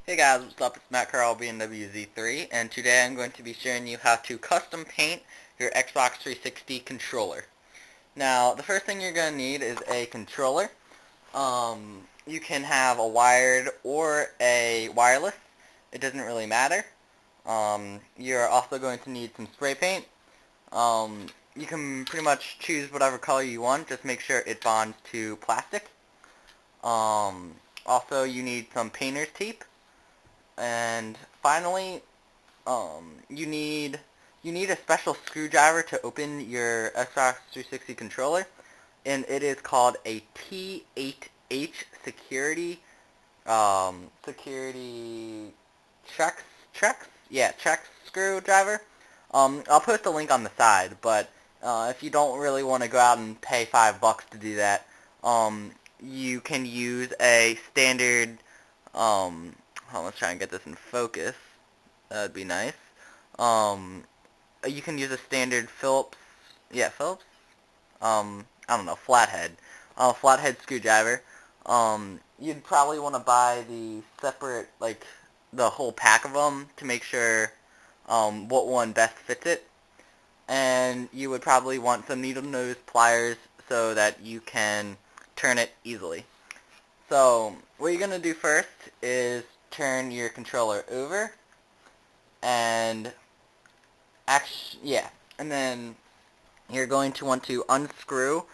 Hey guys, what's up? It's Matt Carl, BMWZ3, and today I'm going to be showing you how to custom paint your Xbox 360 controller. Now, the first thing you're going to need is a controller. You can have a wired or a wireless. It doesn't really matter. You're also going to need some spray paint. You can pretty much choose whatever color you want, just make sure it bonds to plastic. Also, you need some painter's tape. And finally, you need a special screwdriver to open your Xbox 360 controller, and it is called a T8H security Trex screwdriver. I'll post a link on the side, but if you don't really want to go out and pay $5 to do that, you can use a standard let's try and get this in focus. That'd be nice. You can use a standard Phillips. I don't know, flathead screwdriver. You'd probably want to buy the separate, like, the whole pack of them to make sure, what one best fits it. And you would probably want some needle nose pliers so that you can turn it easily. So, what you're going to do first is turn your controller over, and and then you're going to want to unscrew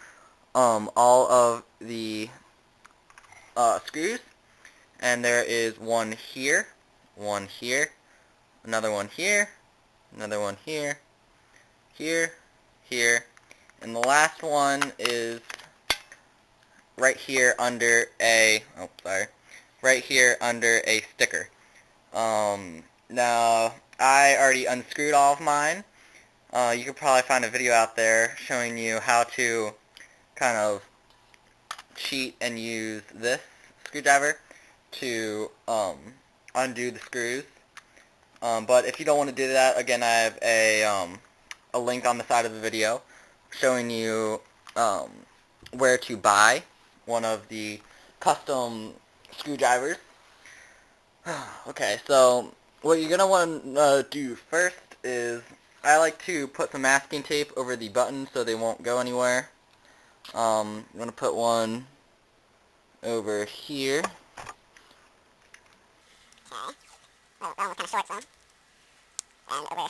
all of the screws, and there is one here, another one here, another one here, here, and the last one is right here under a sticker. Now, I already unscrewed all of mine. You could probably find a video out there showing you how to kind of cheat and use this screwdriver to undo the screws. But if you don't want to do that, again, I have a link on the side of the video showing you where to buy one of the custom screwdrivers. Okay, so what you're going to want to do first is, I like to put some masking tape over the buttons so they won't go anywhere. I'm going to put one over here. Okay. Well, that one's kind of short, so. And over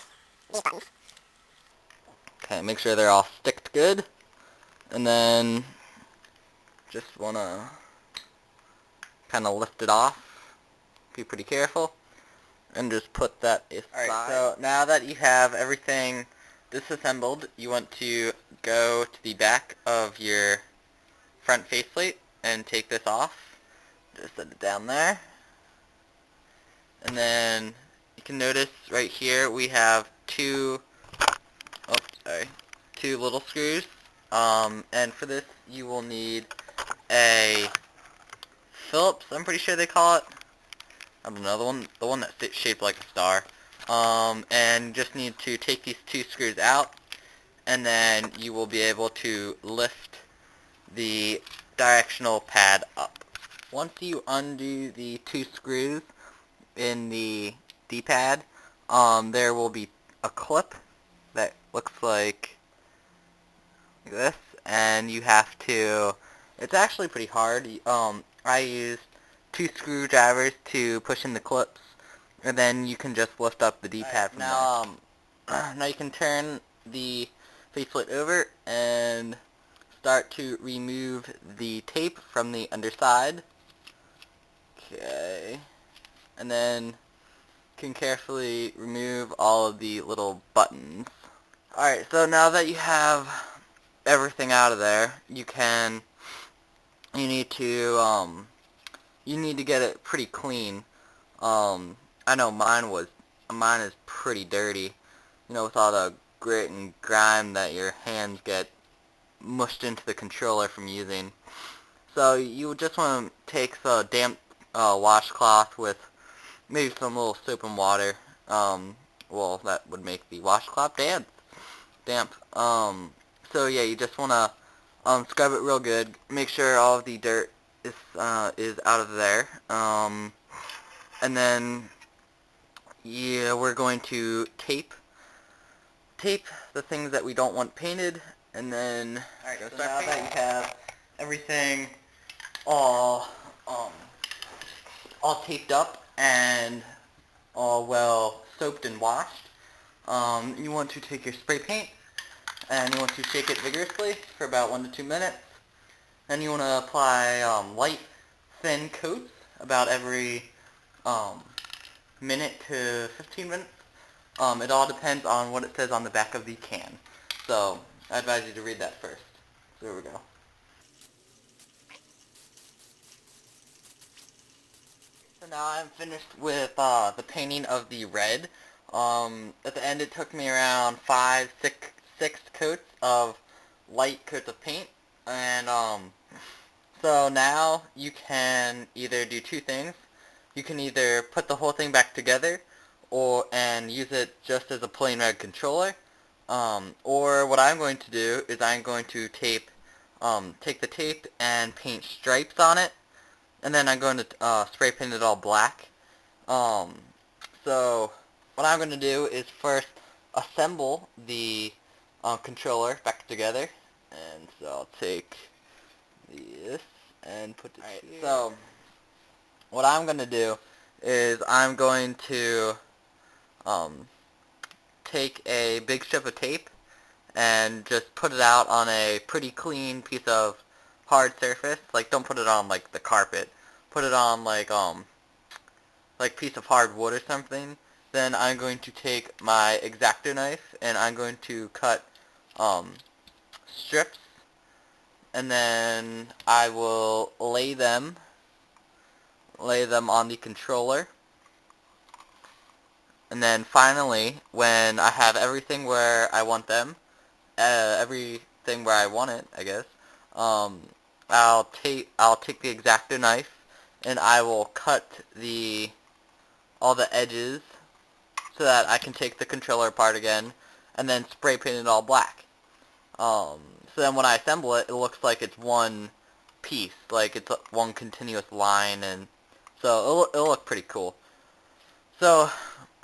these buttons. Okay, make sure they're all sticked good. And then just want to kind of lift it off. Be pretty careful. And just put that aside. Alright, so now that you have everything disassembled, you want to go to the back of your front faceplate and take this off. Just set it down there. And then you can notice right here we have two little screws. And for this you will need a Phillips, I'm pretty sure they call it. I don't know, the one that's shaped like a star. And just need to take these two screws out, and then you will be able to lift the directional pad up. Once you undo the two screws in the D-pad, there will be a clip that looks like this, and you have to, it's actually pretty hard. I used two screwdrivers to push in the clips, and then you can just lift up the D-pad from there. Now you can turn the faceplate over and start to remove the tape from the underside. Okay, and then you can carefully remove all of the little buttons. Alright, so now that you have everything out of there, you need to get it pretty clean. I know mine is pretty dirty, you know, with all the grit and grime that your hands get mushed into the controller from using. So you would just want to take a damp washcloth with maybe some little soap and water. Well, that would make the washcloth damp. So yeah, you just want to scrub it real good. Make sure all of the dirt is out of there. and then yeah, we're going to tape the things that we don't want painted, and then alright, so now that you have everything all all taped up and all well soaped and washed, you want to take your spray paint and you want to shake it vigorously for about 1 to 2 minutes. Then you want to apply light, thin coats about every minute to 15 minutes. It all depends on what it says on the back of the can. So, I advise you to read that first. So here we go. So now I'm finished with the painting of the red. At the end it took me around 6 coats of light coats of paint. And so now you can either do two things. You can either put the whole thing back together and use it just as a plain red controller. Or what I'm going to do is I'm going to take the tape and paint stripes on it, and then I'm going to spray paint it all black. So what I'm going to do is first assemble the controller back together, and so I'll take this and put it here. So what I'm going to do is I'm going to take a big strip of tape and just put it out on a pretty clean piece of hard surface. Like, don't put it on like the carpet. Put it on like piece of hard wood or something. Then I'm going to take my X-Acto knife and I'm going to cut strips, and then I will lay them on the controller. And then finally, when I have everything where I want them, everything where I want it, I guess, I'll take the X-Acto knife and I will cut all the edges so that I can take the controller apart again and then spray paint it all black. So then when I assemble it, it looks like it's one piece, like it's one continuous line, and so it'll look pretty cool. So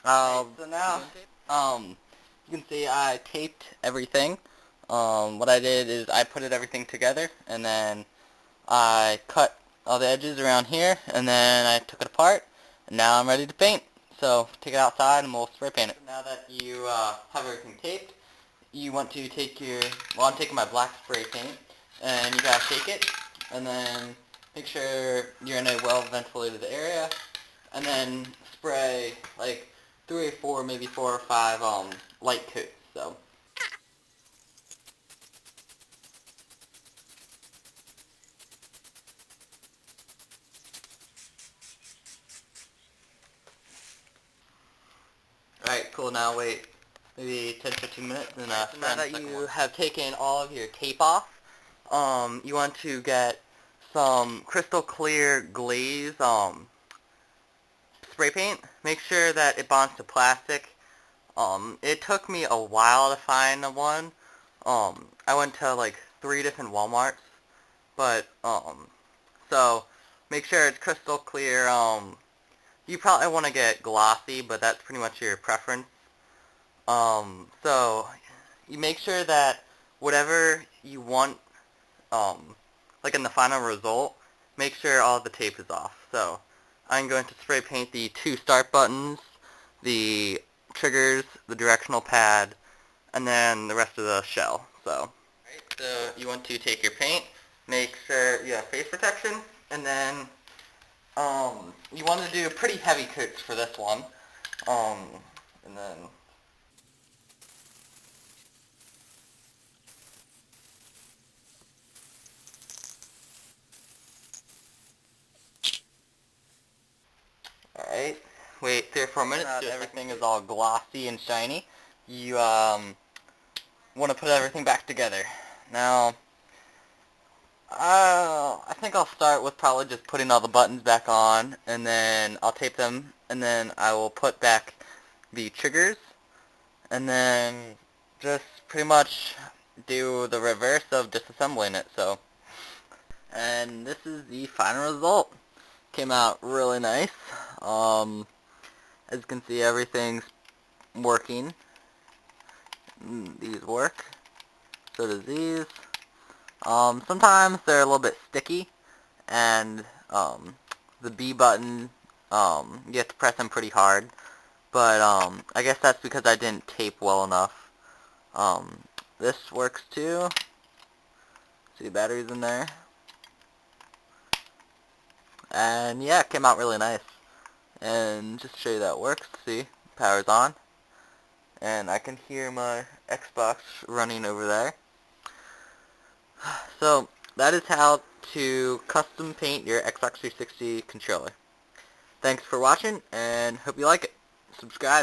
so now you can see I taped everything. What I did is I put everything together, and then I cut all the edges around here, and then I took it apart, and now I'm ready to paint. So take it outside and we'll spray paint it. So now that you have everything taped, you want to take I'm taking my black spray paint, and you gotta shake it, and then make sure you're in a well ventilated area, and then spray like 3 or 4, maybe 4 or 5 light coats. So alright, cool. Now wait maybe 10-15 minutes, and so now that you have taken all of your tape off, you want to get some crystal clear glaze spray paint. Make sure that it bonds to plastic. It took me a while to find one. I went to like 3 different Walmarts, but so make sure it's crystal clear. You probably want to get glossy, but that's pretty much your preference. So you make sure that whatever you want, like in the final result, make sure all the tape is off. So I'm going to spray paint the 2 start buttons, the triggers, the directional pad, and then the rest of the shell. So you want to take your paint, make sure you have face protection, and then you want to do pretty heavy coats for this one. And then alright, wait 3 or 4 minutes till everything is all glossy and shiny. You want to put everything back together. Now, I think I'll start with probably just putting all the buttons back on, and then I'll tape them, and then I will put back the triggers, and then just pretty much do the reverse of disassembling it. So, and this is the final result. Came out really nice. As you can see, everything's working. These work. So does these. Sometimes they're a little bit sticky, and the B button, you have to press them pretty hard. But I guess that's because I didn't tape well enough. This works too. See the batteries in there. And yeah, it came out really nice. And just to show you that it works, see, power's on. And I can hear my Xbox running over there. So, that is how to custom paint your Xbox 360 controller. Thanks for watching, and hope you like it. Subscribe.